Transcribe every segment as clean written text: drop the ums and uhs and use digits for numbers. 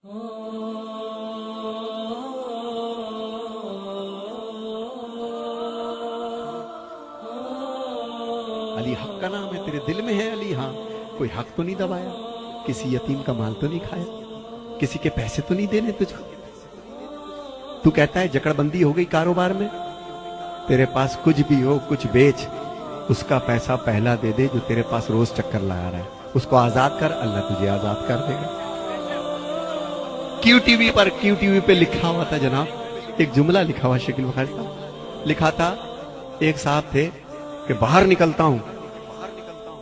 علی حق کا نام ہے، تیرے دل میں ہے علی؟ ہاں، کوئی حق تو نہیں دبایا، کسی یتیم کا مال تو نہیں کھایا، کسی کے پیسے تو نہیں دینے تجھ کو؟ تو کہتا ہے جکڑ بندی ہو گئی کاروبار میں، تیرے پاس کچھ بھی ہو کچھ بیچ، اس کا پیسہ پہلا دے دے جو تیرے پاس روز چکر لگا رہا ہے، اس کو آزاد کر، اللہ تجھے آزاد کر دے گا۔ کیو ٹی وی پہ لکھا ہوا تھا جناب، ایک جملہ لکھا ہوا شکیل بخاری صاحب، لکھا تھا ایک صاحب تھے کہ باہر نکلتا ہوں،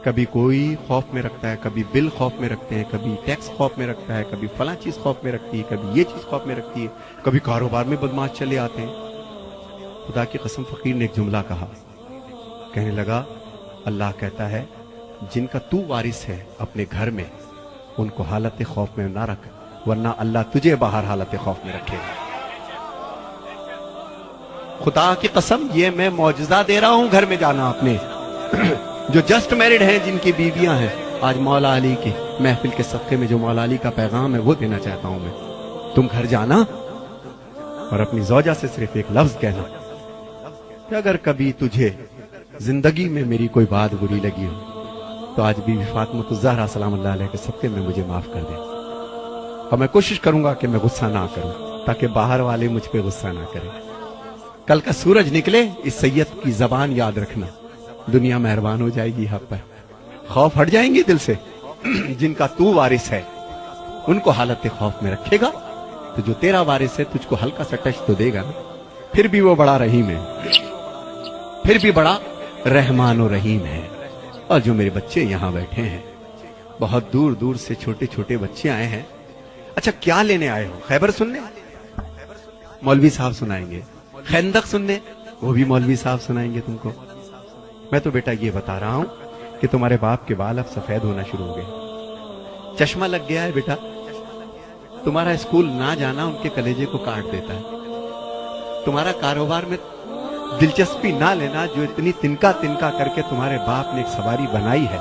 کبھی کوئی خوف میں رکھتا ہے، کبھی بل خوف میں رکھتے ہیں، کبھی ٹیکس خوف میں رکھتا ہے، کبھی فلاں چیز خوف میں رکھتی ہے، کبھی یہ چیز خوف میں رکھتی ہے، کبھی کاروبار میں بدماش چلے آتے ہیں۔ خدا کی قسم فقیر نے ایک جملہ کہا، کہنے لگا اللہ کہتا ہے جن کا تو وارث ہے اپنے گھر میں ان کو حالت خوف میں نہ رکھ، ورنہ اللہ تجھے باہر حالت خوف میں رکھے گا۔ خدا کی قسم یہ میں معجزہ دے رہا ہوں گھر میں جانا اپنے جو جسٹ میرڈ ہیں، جن کی بیویاں ہیں، آج مولا علی کی محفل کے صدقے میں جو مولا علی کا پیغام ہے وہ دینا چاہتا ہوں میں۔ تم گھر جانا اور اپنی زوجہ سے صرف ایک لفظ کہنا کہ اگر کبھی تجھے زندگی میں میری کوئی بات بری لگی ہو تو آج بی بی فاطمہ الزہرا سلام اللہ علیہ کے صدقے میں مجھے معاف کر دے، اور میں کوشش کروں گا کہ میں غصہ نہ کروں تاکہ باہر والے مجھ پہ غصہ نہ کریں۔ کل کا سورج نکلے اس سید کی زبان یاد رکھنا، دنیا مہربان ہو جائے گی حق پر، خوف ہٹ جائیں گے دل سے۔ جن کا تو وارث ہے ان کو حالت خوف میں رکھے گا تو جو تیرا وارث ہے تجھ کو ہلکا سا ٹچ تو دے گا نا، پھر بھی وہ بڑا رحیم ہے، پھر بھی بڑا رحمان و رحیم ہے۔ اور جو میرے بچے یہاں بیٹھے ہیں، بہت دور دور سے چھوٹے چھوٹے بچے آئے ہیں، اچھا کیا لینے آئے ہو؟ خیبر سننے؟ مولوی صاحب سنائیں گے۔ خندق سننے؟ وہ بھی مولوی صاحب سنائیں گے تم کو۔ میں تو بیٹا یہ بتا رہا ہوں کہ تمہارے باپ کے بال اب سفید ہونا شروع ہو گئے، چشمہ لگ گیا ہے بیٹا، تمہارا اسکول نہ جانا ان کے کلیجے کو کاٹ دیتا ہے، تمہارا کاروبار میں دلچسپی نہ لینا جو اتنی تنکا تنکا کر کے تمہارے باپ نے ایک سواری بنائی ہے،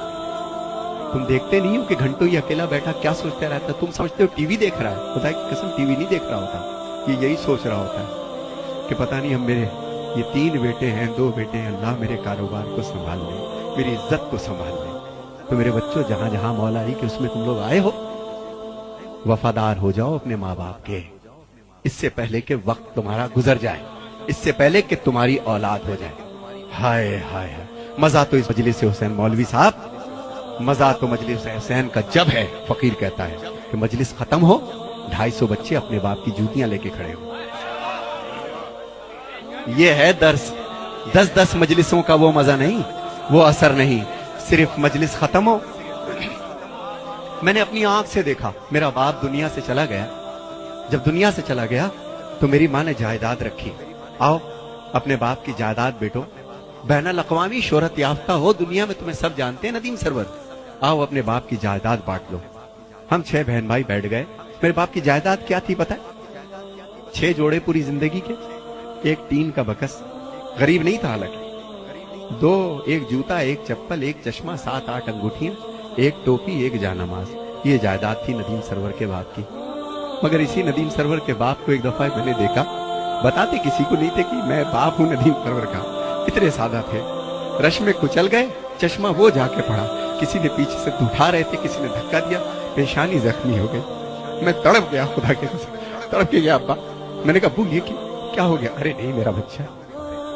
تم دیکھتے نہیں ہو کہ گھنٹوں یہ اکیلا بیٹھا کیا سوچتا رہتا؟ تم سمجھتے ہو ٹی وی دیکھ رہا ہے، خدا کی قسم ٹی وی نہیں دیکھ رہا ہوتا، یہ یہی سوچ رہا ہوتا ہے کہ پتہ نہیں ہم میرے یہ 3 بیٹے ہیں 2 بیٹے ہیں، اللہ میرے کاروبار کو سنبھال لے، میری عزت کو سنبھال لے۔ تو میرے بچوں جہاں جہاں مولا علی کہ اس میں تم لوگ آئے ہو، وفادار ہو جاؤ اپنے ماں باپ کے، اس سے پہلے کہ وقت تمہارا گزر جائے، اس سے پہلے کہ تمہاری اولاد ہو جائے۔ ہائے ہائے ہائے، مزہ تو اس مجلس حسین مولوی صاحب، مزہ تو مجلس حسین کا جب ہے، فقیر کہتا ہے کہ مجلس ختم ہو 250 بچے اپنے باپ کی جوتیاں لے کے کھڑے ہو۔ یہ ہے درس، 10 مجلسوں کا وہ مزہ نہیں، وہ اثر نہیں، صرف مجلس ختم ہو۔ میں نے اپنی آنکھ سے دیکھا، میرا باپ دنیا سے چلا گیا، جب دنیا سے چلا گیا تو میری ماں نے جائیداد رکھی، آؤ اپنے باپ کی جائیداد بیٹو، بین الاقوامی شہرت یافتہ ہو، دنیا میں تمہیں سب جانتے ہیں ندیم سرور، آؤ اپنے باپ کی جائیداد بانٹ لو۔ ہم 6 بہن بھائی بیٹھ گئے۔ میرے باپ کی جائیداد کیا تھی پتہ ہے؟ 6 جوڑے پوری زندگی کے، ایک ٹین کا بکس، غریب نہیں تھا حالانکہ، 2 ایک جوتا، ایک چپل، ایک چشمہ، 7-8 انگوٹھیاں، ایک ٹوپی، ایک جانماز، یہ جائیداد تھی ندیم سرور کے باپ کی۔ مگر اسی ندیم سرور کے باپ کو ایک دفعہ میں نے دیکھا، بتاتے کسی کو نہیں تھے کہ میں باپ ہوں ندیم سرور کا، اتنے سادہ تھے، رش میں کچل گئے، چشمہ وہ جا کے پڑا، کسی نے پیچھے سے اٹھا رہے تھے، کسی نے دھکا دیا، پیشانی زخمی ہو گئی، میں تڑپ گیا، خدا کے قسم تڑپ کے گیا ابا۔ میں نے کہا ابو یہ کیا ہو گیا؟ ارے نہیں میرا بچہ،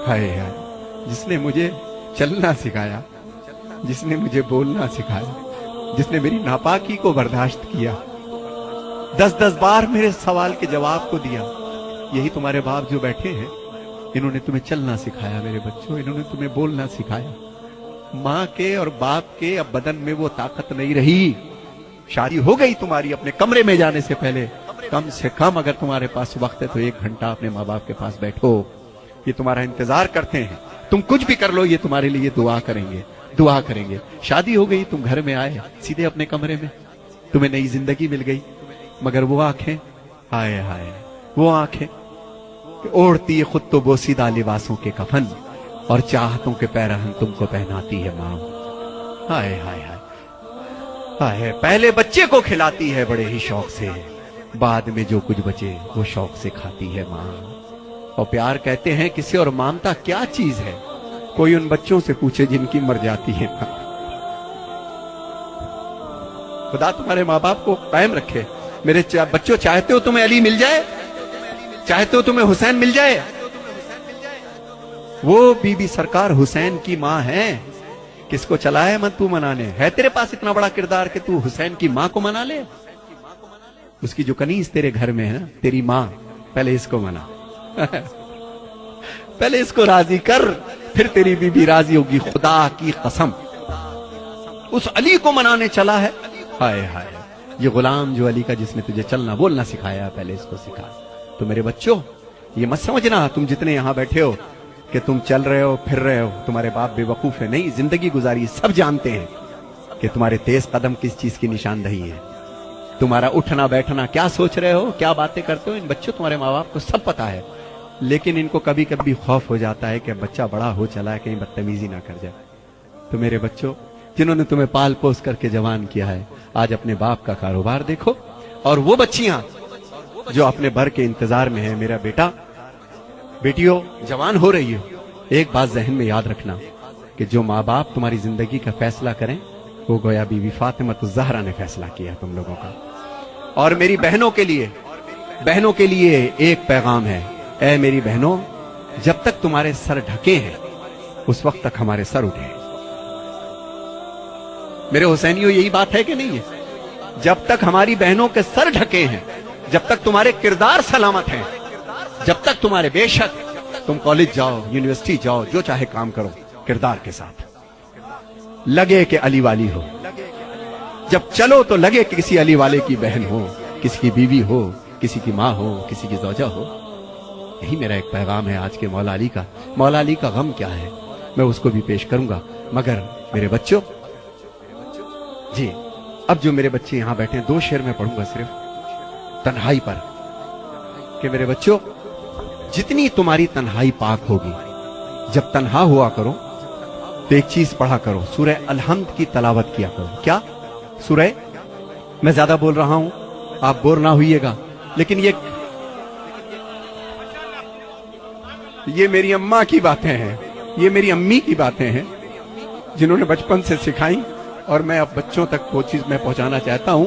ہائے ہائے، جس نے مجھے چلنا سکھایا، جس نے مجھے بولنا سکھایا، جس نے میری ناپاکی کو برداشت کیا، 10 بار میرے سوال کے جواب کو دیا، یہی تمہارے باپ جو بیٹھے ہیں، انہوں نے تمہیں چلنا سکھایا میرے بچوں، انہوں نے تمہیں بولنا سکھایا۔ ماں کے اور باپ کے اب بدن میں وہ طاقت نہیں رہی، شادی ہو گئی تمہاری، اپنے کمرے میں جانے سے پہلے کم سے کم اگر تمہارے پاس وقت ہے تو 1 گھنٹہ اپنے ماں باپ کے پاس بیٹھو، یہ تمہارا انتظار کرتے ہیں، تم کچھ بھی کر لو یہ تمہارے لیے دعا کریں گے، دعا کریں گے۔ شادی ہو گئی، تم گھر میں آئے سیدھے اپنے کمرے میں، تمہیں نئی زندگی مل گئی، مگر وہ آنکھیں، ہائے ہائے، وہ آنکھیں کہ اوڑھتی ہے خود تو بوسیدہ لباسوں کے کفن اور چاہتوں کے پیرہن تم کو پہناتی ہے ماں، ہائے ہائے ہائے ہائے، پہلے بچے کو کھلاتی ہے بڑے ہی شوق سے، بعد میں جو کچھ بچے وہ شوق سے کھاتی ہے ماں. اور پیار کہتے ہیں کسے اور مامتا کیا چیز ہے؟ کوئی ان بچوں سے پوچھے جن کی مر جاتی ہے ماں. خدا تمہارے ماں باپ کو قائم رکھے. میرے بچوں، چاہتے ہو تمہیں علی مل جائے؟ چاہتے ہو تمہیں حسین مل جائے؟ وہ بی بی سرکار حسین کی ماں ہے. کس کو چلا ہے من تو منانے؟ ہے تیرے پاس اتنا بڑا کردار کہ تو حسین کی ماں کو منا لے؟ اس کی جو کنیز تیرے گھر میں ہے نا، تیری ماں، پہلے اس کو منا. پہلے اس کو راضی کر، پھر تیری بی بی راضی ہوگی. خدا کی قسم اس علی کو منانے چلا ہے. ہائے ہائے، یہ غلام جو علی کا، جس نے تجھے چلنا بولنا سکھایا، پہلے اس کو سکھا. تو میرے بچوں، یہ مت سمجھنا تم جتنے یہاں بیٹھے ہو کہ تم چل رہے ہو پھر رہے ہو، تمہارے باپ بے وقوف ہے. نہیں، زندگی گزاری، سب جانتے ہیں کہ تمہارے تیز قدم کس چیز کی نشاندہی ہے. تمہارا اٹھنا بیٹھنا، کیا سوچ رہے ہو، کیا باتیں کرتے ہو، ان بچوں تمہارے ماں باپ کو سب پتا ہے. لیکن ان کو کبھی کبھی خوف ہو جاتا ہے کہ بچہ بڑا ہو چلا ہے، کہیں بدتمیزی نہ کر جائے. تو میرے بچوں، جنہوں نے تمہیں پال پوس کر کے جوان کیا ہے، آج اپنے باپ کا کاروبار دیکھو. اور وہ بچیاں جو اپنے بھر کے انتظار میں ہیں، میرا بیٹا، بیٹیوں جوان ہو رہی ہو، ایک بات ذہن میں یاد رکھنا کہ جو ماں باپ تمہاری زندگی کا فیصلہ کریں، وہ گویا بی بی فاطمہ الزہرا نے فیصلہ کیا تم لوگوں کا. اور میری بہنوں کے لیے ایک پیغام ہے. اے میری بہنوں، جب تک تمہارے سر ڈھکے ہیں اس وقت تک ہمارے سر اٹھے ہیں. میرے حسینیوں، یہی بات ہے کہ نہیں ہے؟ جب تک ہماری بہنوں کے سر ڈھکے ہیں، جب تک تمہارے کردار سلامت ہیں، جب تک تمہارے، بے شک تم کالج جاؤ، یونیورسٹی جاؤ، جو چاہے کام کرو، کردار کے ساتھ لگے کہ علی والی ہو. جب چلو تو لگے کہ کسی علی والے کی بہن ہو، کسی کی بیوی ہو، کسی کی ماں ہو، کسی کی زوجہ ہو. یہی میرا ایک پیغام ہے آج کے مولا علی کا. مولا علی کا غم کیا ہے میں اس کو بھی پیش کروں گا. مگر میرے بچوں، جی اب جو میرے بچے یہاں بیٹھے ہیں، 2 شعر میں پڑھوں گا صرف تنہائی پر، کہ میرے بچوں، جتنی تمہاری تنہائی پاک ہوگی، جب تنہا ہوا کرو تو ایک چیز پڑھا کرو، سورہ الحمد کی تلاوت کیا کرو. کیا سورہ؟ میں زیادہ بول رہا ہوں، آپ بور نہ ہوئیے گا، لیکن یہ میری اماں کی باتیں ہیں، یہ میری امی کی باتیں ہیں، جنہوں نے بچپن سے سکھائی، اور میں اب بچوں تک وہ چیز میں پہنچانا چاہتا ہوں،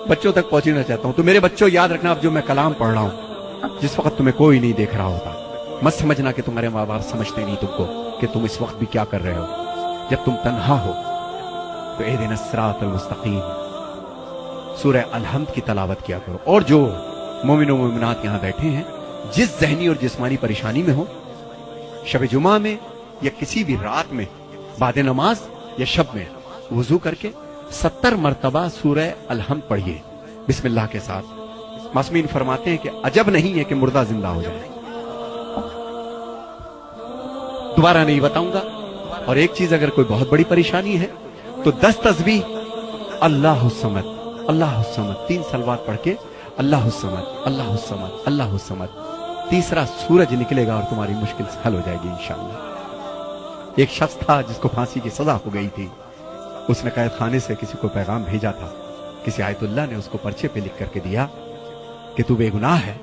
بچوں تک پہنچنا چاہتا ہوں. تو میرے بچوں، یاد رکھنا، اب جو میں کلام پڑھ رہا ہوں، جس وقت تمہیں کوئی نہیں دیکھ رہا ہوتا، مت سمجھنا کہ تمہارے ماں باپ سمجھتے نہیں تم کو کہ تم اس وقت بھی کیا کر رہے ہو. جب تم تنہا ہو تو اہدنا الصراط المستقیم، سورہ الحمد کی تلاوت کیا کرو. اور جو مومن و مومنات یہاں بیٹھے ہیں، جس ذہنی اور جسمانی پریشانی میں ہو، شب جمعہ میں یا کسی بھی رات میں، بعد نماز یا شب میں، وضو کر کے 70 مرتبہ سورہ الحمد پڑھیے بسم اللہ کے ساتھ. معصومین فرماتے ہیں کہ عجب نہیں ہے کہ مردہ زندہ ہو جائے. دوبارہ نہیں بتاؤں گا. اور ایک چیز، اگر کوئی بہت بڑی پریشانی ہے تو 10 تسبیح اللہ الصمد، اللہ الصمد، 3 صلوات پڑھ کے اللہ الصمد، اللہ الصمد، اللہ الصمد. تیسرا سورج نکلے گا اور تمہاری مشکل حل ہو جائے گی انشاءاللہ. ایک شخص تھا جس کو پھانسی کی سزا ہو گئی تھی. اس نے قید خانے سے کسی کو پیغام بھیجا تھا. کسی آیت اللہ نے اس کو پرچے پہ لکھ کر کے دیا کہ تو بے گناہ ہے،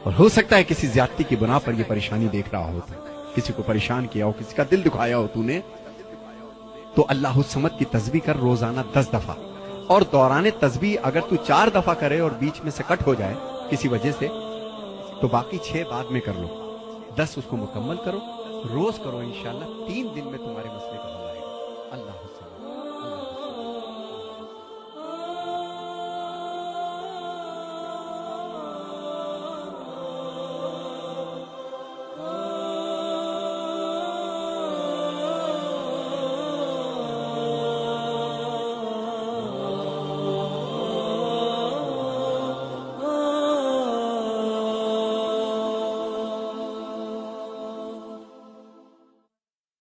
اور ہو سکتا ہے کسی زیادتی کی بنا پر یہ پریشانی دیکھ رہا ہو، کسی کو پریشان کیا ہو، کسی کا دل دکھایا ہو تو نے، تو اللہ الصمد کی تسبیح کر روزانہ 10 دفعہ. اور دوران تسبیح اگر تو 4 دفعہ کرے اور بیچ میں سے کٹ ہو جائے کسی وجہ سے، تو باقی 6 بعد میں کر لو. 10 اس کو مکمل کرو، روز کرو، انشاءاللہ 3 دن میں تمہارے مسئلے کا حل آئے گا. اللہ حافظ.